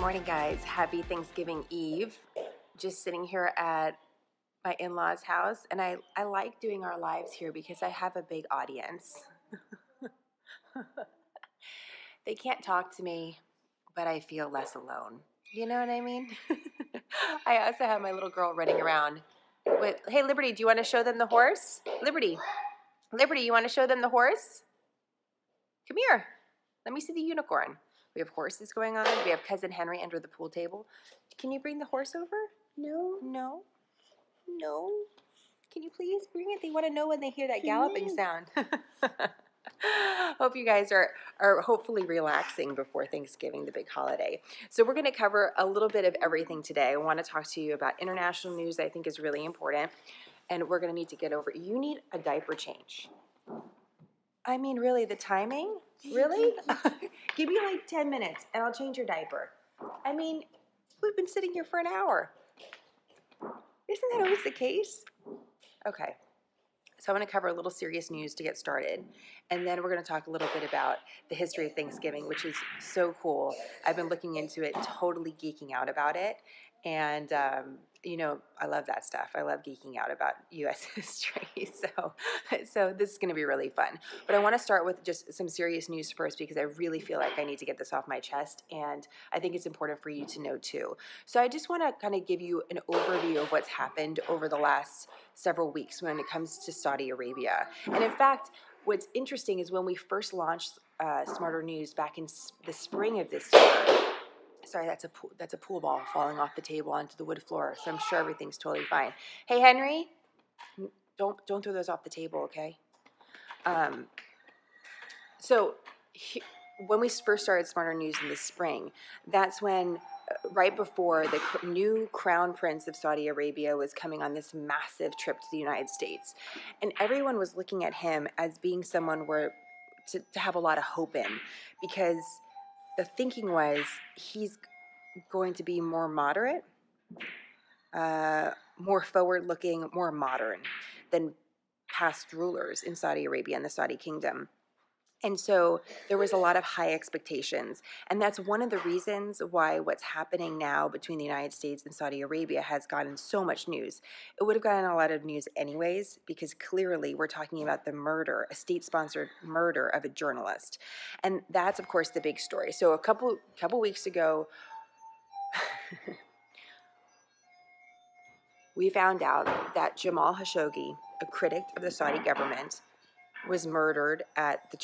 morning, guys. Happy Thanksgiving Eve. Just sitting here at my in-laws' house, and I like doing our lives here because I have a big audience. They can't talk to me, but I feel less alone. You know what I mean? I also have my little girl running around with, hey, Liberty, do you want to show them the horse? Liberty, you want to show them the horse? Come here. Let me see the unicorn. We have horses going on. We have Cousin Henry under the pool table. Can you bring the horse over? No. No? No? Can you please bring it? They want to know when they hear that galloping sound. Hope you guys are hopefully relaxing before Thanksgiving, the big holiday. So we're going to cover a little bit of everything today. I want to talk to you about international news that I think is really important, and we're going to need to get over. You need a diaper change. I mean, really, the timing? Really? Give me like 10 minutes and I'll change your diaper. I mean, we've been sitting here for an hour. Isn't that always the case? Okay. So I want to cover a little serious news to get started. And then we're going to talk a little bit about the history of Thanksgiving, which is so cool. I've been looking into it, totally geeking out about it. And, you know, I love that stuff. I love geeking out about U.S. history. So this is going to be really fun. But I want to start with just some serious news first because I really feel like I need to get this off my chest. And I think it's important for you to know too. So I just want to kind of give you an overview of what's happened over the last several weeks when it comes to Saudi Arabia. And in fact, what's interesting is when we first launched SmartHER News back in the spring of this year. Sorry, that's a pool ball falling off the table onto the wood floor, so I'm sure everything's totally fine. Hey, Henry, don't throw those off the table, okay? When we first started SmartHER News in the spring, that's when, right before the new crown prince of Saudi Arabia was coming on this massive trip to the United States, and everyone was looking at him as being someone to have a lot of hope in, because the thinking was he's going to be more moderate, more forward-looking, more modern than past rulers in Saudi Arabia and the Saudi kingdom. And so there was a lot of high expectations. And that's one of the reasons why what's happening now between the United States and Saudi Arabia has gotten so much news. It would have gotten a lot of news anyways, because clearly we're talking about the murder, a state-sponsored murder of a journalist. And that's, of course, the big story. So a couple weeks ago, we found out that Jamal Khashoggi, a critic of the Saudi government, was murdered at the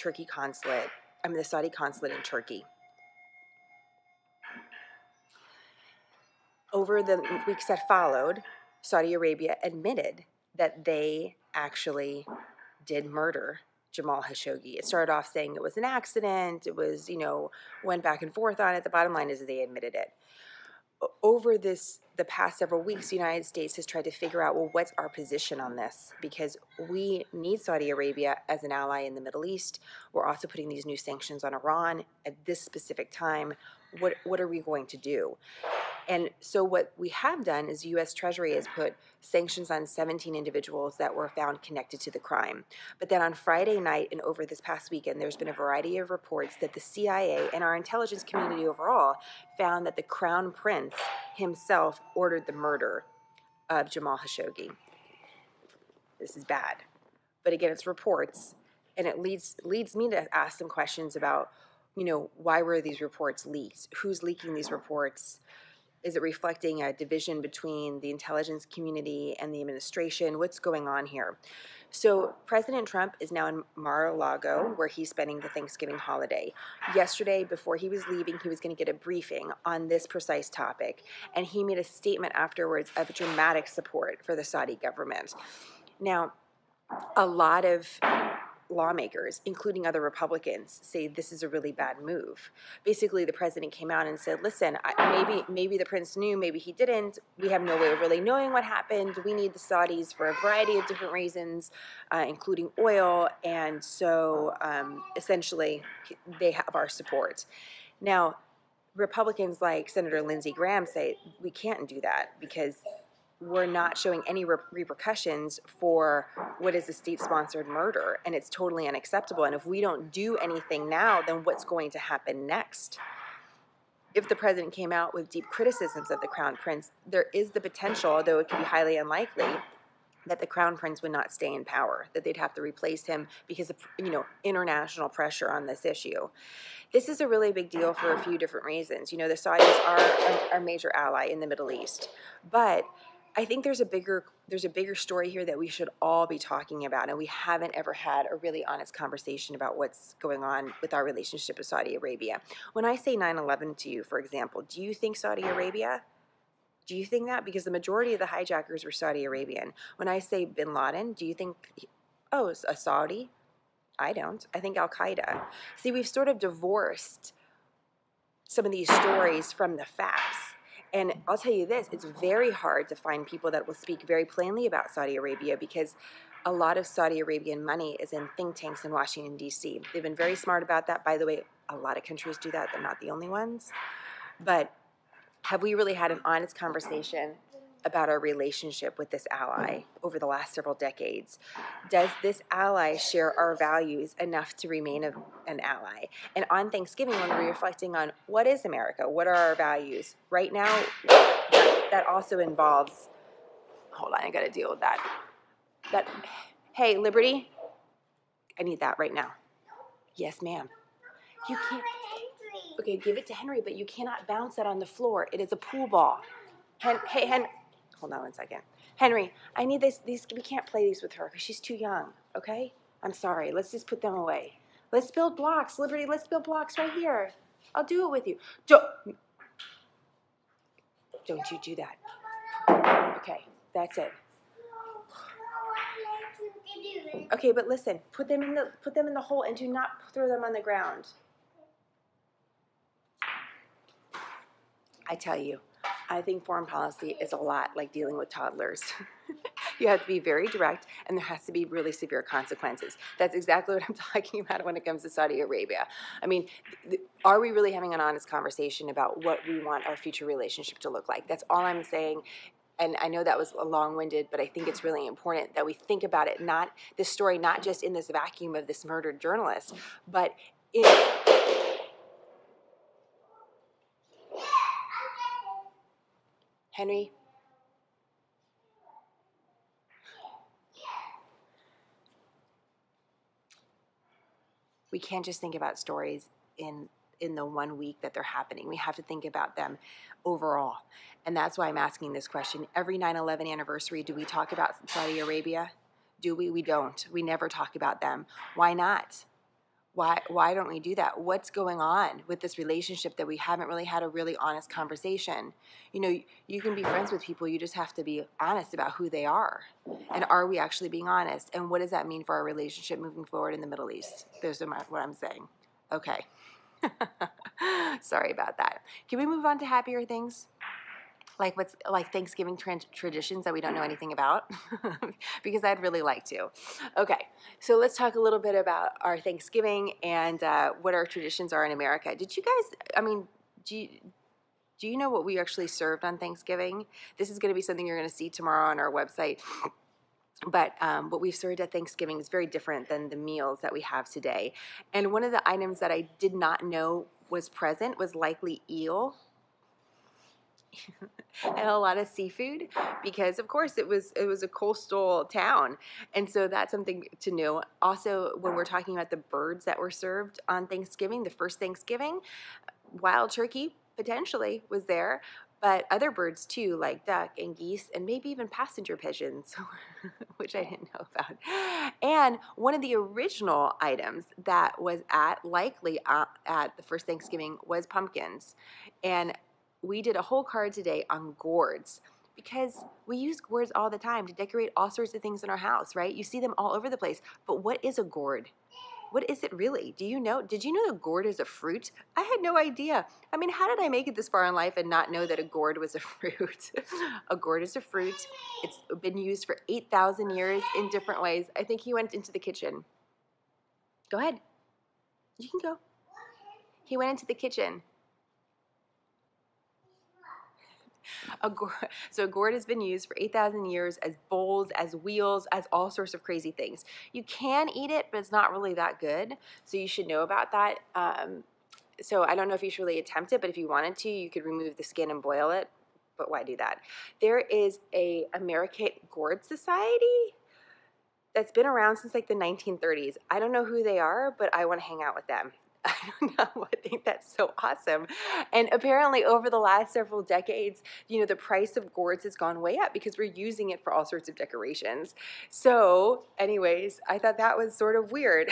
Saudi consulate in Turkey. Over the weeks that followed, Saudi Arabia admitted that they actually did murder Jamal Khashoggi. It started off saying it was an accident. It was, went back and forth on it. The bottom line is that they admitted it. Over the past several weeks, the United States has tried to figure out, well, what's our position on this? Because we need Saudi Arabia as an ally in the Middle East. We're also putting these new sanctions on Iran at this specific time. What are we going to do? And so what we have done is the U.S. Treasury has put sanctions on 17 individuals that were found connected to the crime. But then on Friday night and over this past weekend, there's been a variety of reports that the CIA and our intelligence community overall found that the Crown Prince himself ordered the murder of Jamal Khashoggi. This is bad. But again, it's reports, and it leads me to ask some questions about, why were these reports leaked? Who's leaking these reports? Is it reflecting a division between the intelligence community and the administration? What's going on here? So President Trump is now in Mar-a-Lago, where he's spending the Thanksgiving holiday. Yesterday, before he was leaving, he was going to get a briefing on this precise topic, and he made a statement afterwards of dramatic support for the Saudi government. Now, a lot of lawmakers, including other Republicans, say this is a really bad move. Basically, the president came out and said, listen, maybe the prince knew, maybe he didn't. We have no way of really knowing what happened. We need the Saudis for a variety of different reasons, including oil. And so essentially, they have our support. Now, Republicans like Senator Lindsey Graham say we can't do that because we're not showing any repercussions for what is a state-sponsored murder, and it's totally unacceptable. And if we don't do anything now, then what's going to happen next? if the president came out with deep criticisms of the crown prince, there is the potential, though it could be highly unlikely, that the crown prince would not stay in power, that they'd have to replace him because of, international pressure on this issue. This is a really big deal for a few different reasons. The Saudis are our major ally in the Middle East, but I think there's a bigger story here that we should all be talking about, and we haven't ever had a really honest conversation about what's going on with our relationship with Saudi Arabia. When I say 9/11 to you, for example, do you think Saudi Arabia? Do you think that? Because the majority of the hijackers were Saudi Arabian. When I say bin Laden, do you think, oh, it's a Saudi? I don't. I think Al-Qaeda. See, we've sort of divorced some of these stories from the facts. And I'll tell you this, it's very hard to find people that will speak very plainly about Saudi Arabia because a lot of Saudi Arabian money is in think tanks in Washington, D.C. They've been very smart about that. By the way, a lot of countries do that. They're not the only ones. But have we really had an honest conversation about our relationship with this ally over the last several decades? Does this ally share our values enough to remain an ally? And on Thanksgiving, when we're reflecting on what is America, what are our values, right now, that also involves, hold on, I got to deal with that. Hey, Liberty, I need that right now. Yes, ma'am. You can't. Okay, give it to Henry, but you cannot bounce that on the floor. It is a pool ball. Hey, Henry. Hold on one second. Henry, I need this. We can't play these with her because she's too young, okay? I'm sorry. Let's just put them away. Let's build blocks. Liberty, let's build blocks right here. I'll do it with you. Don't you do that. Okay, that's it. Okay, but listen. Put them in the hole and do not throw them on the ground. I tell you, I think foreign policy is a lot like dealing with toddlers. You have to be very direct, and there has to be really severe consequences. That's exactly what I'm talking about when it comes to Saudi Arabia. I mean, are we really having an honest conversation about what we want our future relationship to look like? That's all I'm saying. And I know that was long-winded, but I think it's really important that we think about it, this story, not just in this vacuum of this murdered journalist, but in... Henry? We can't just think about stories in the 1 week that they're happening. We have to think about them overall. And that's why I'm asking this question. Every 9/11 anniversary, do we talk about Saudi Arabia? Do we? We don't. We never talk about them. Why not? Why don't we do that? What's going on with this relationship that we haven't really had a really honest conversation? You can be friends with people, you just have to be honest about who they are. And are we actually being honest? And what does that mean for our relationship moving forward in the Middle East? Those are what I'm saying. Okay. Sorry about that. Can we move on to happier things? Like Thanksgiving traditions that we don't know anything about? Because I'd really like to. Okay, so let's talk a little bit about our Thanksgiving and what our traditions are in America. Did you guys, do you know what we actually served on Thanksgiving? This is going to be something you're going to see tomorrow on our website. But what we've served at Thanksgiving is very different than the meals that we have today. And one of the items that I did not know was present was likely eel. And a lot of seafood, because of course it was a coastal town, and so that's something to know. Also, when we're talking about the birds that were served on Thanksgiving, the first Thanksgiving, wild turkey potentially was there, but other birds too, like duck and geese and maybe even passenger pigeons, which I didn't know about. And one of the original items that was likely at the first Thanksgiving was pumpkins. And we did a whole card today on gourds because we use gourds all the time to decorate all sorts of things in our house, right? You see them all over the place. But what is a gourd? What is it really? Do you know? Did you know that gourd is a fruit? I had no idea. I mean, how did I make it this far in life and not know that a gourd was a fruit? A gourd is a fruit. It's been used for 8,000 years in different ways. I think he went into the kitchen. Go ahead. You can go. He went into the kitchen. So a gourd has been used for 8,000 years as bowls, as wheels, as all sorts of crazy things. You can eat it, but it's not really that good, so you should know about that. So I don't know if you should really attempt it, but if you wanted to, you could remove the skin and boil it. But why do that? There is a American Gourd Society that's been around since like the 1930s. I don't know who they are, but I want to hang out with them. I don't know. I think that's so awesome. And apparently over the last several decades, you know, the price of gourds has gone way up because we're using it for all sorts of decorations. So anyways, I thought that was sort of weird.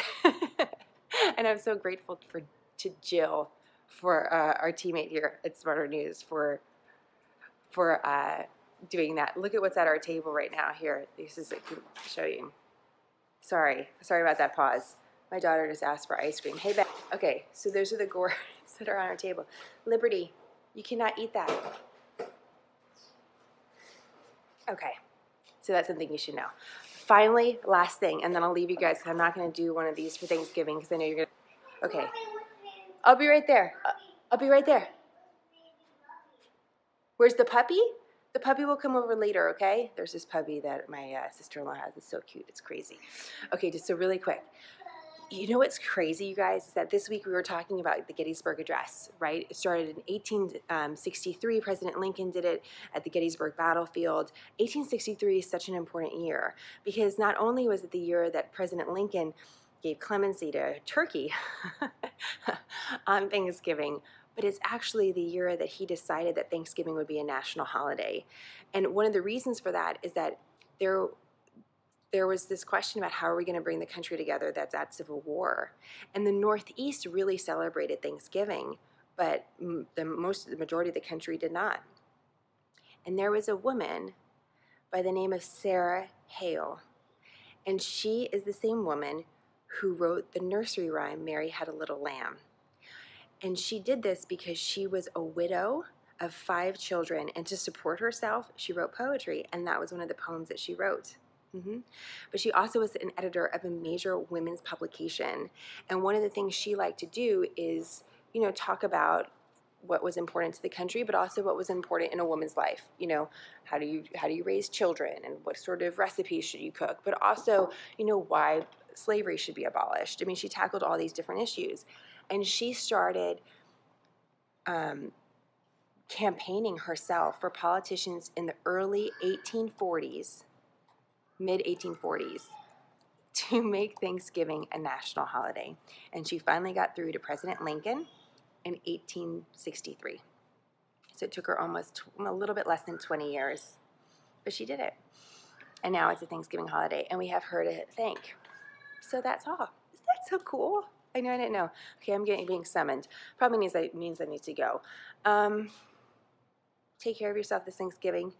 And I'm so grateful to Jill, for our teammate here at SmartHER News, for doing that. Look at what's at our table right now here. This is, I can show you. Sorry about that pause. My daughter just asked for ice cream. Hey, Beth. Okay, so those are the gourds that are on our table. Liberty, you cannot eat that. Okay, so that's something you should know. Finally, last thing, and then I'll leave you guys because I'm not going to do one of these for Thanksgiving because I know you're going to. Okay, I'll be right there. I'll be right there. Where's the puppy? The puppy will come over later, okay? There's this puppy that my sister-in-law has. It's so cute. It's crazy. Okay, just so really quick. You know what's crazy, you guys, is that this week we were talking about the Gettysburg Address, right? It started in 1863. President Lincoln did it at the Gettysburg battlefield. 1863 is such an important year because not only was it the year that President Lincoln gave clemency to Turkey on Thanksgiving, but it's actually the year that he decided that Thanksgiving would be a national holiday. And one of the reasons for that is that there was this question about how are we going to bring the country together that's at civil war. And the Northeast really celebrated Thanksgiving, but the majority of the country did not. And there was a woman by the name of Sarah Hale, and she is the same woman who wrote the nursery rhyme, Mary Had a Little Lamb. And she did this because she was a widow of 5 children, and to support herself, she wrote poetry, and that was one of the poems that she wrote. But she also was an editor of a major women's publication, and one of the things she liked to do is, you know, talk about what was important to the country, but also what was important in a woman's life. You know, how do you raise children, and what sort of recipes should you cook, but also, you know, why slavery should be abolished. I mean, she tackled all these different issues, and she started campaigning herself for politicians in the early 1840s, mid-1840s, to make Thanksgiving a national holiday. And she finally got through to President Lincoln in 1863. So it took her almost a little bit less than 20 years, but she did it. And now it's a Thanksgiving holiday, and we have her to thank. So that's all. Isn't that so cool? I know, I didn't know. Okay, I'm being summoned. Probably means I need to go. Take care of yourself this Thanksgiving.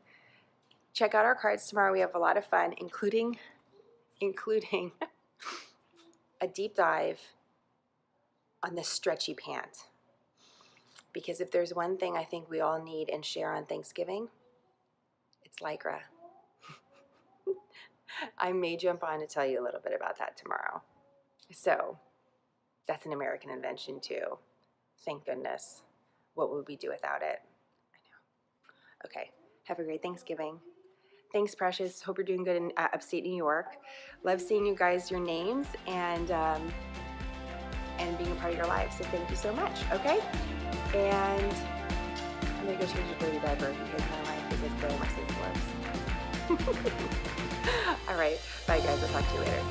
Check out our cards tomorrow. We have a lot of fun, including a deep dive on the stretchy pant. Because if there's one thing I think we all need and share on Thanksgiving, it's Lycra. I may jump on to tell you a little bit about that tomorrow. So that's an American invention too. Thank goodness. What would we do without it? I know. Okay. Have a great Thanksgiving. Thanks, Precious. Hope you're doing good in upstate New York. Love seeing you guys, your names, and being a part of your life. So thank you so much. Okay? And I'm going to go change a dirty diaper because my life is as bare as it looks. All right. Bye, guys. I'll talk to you later.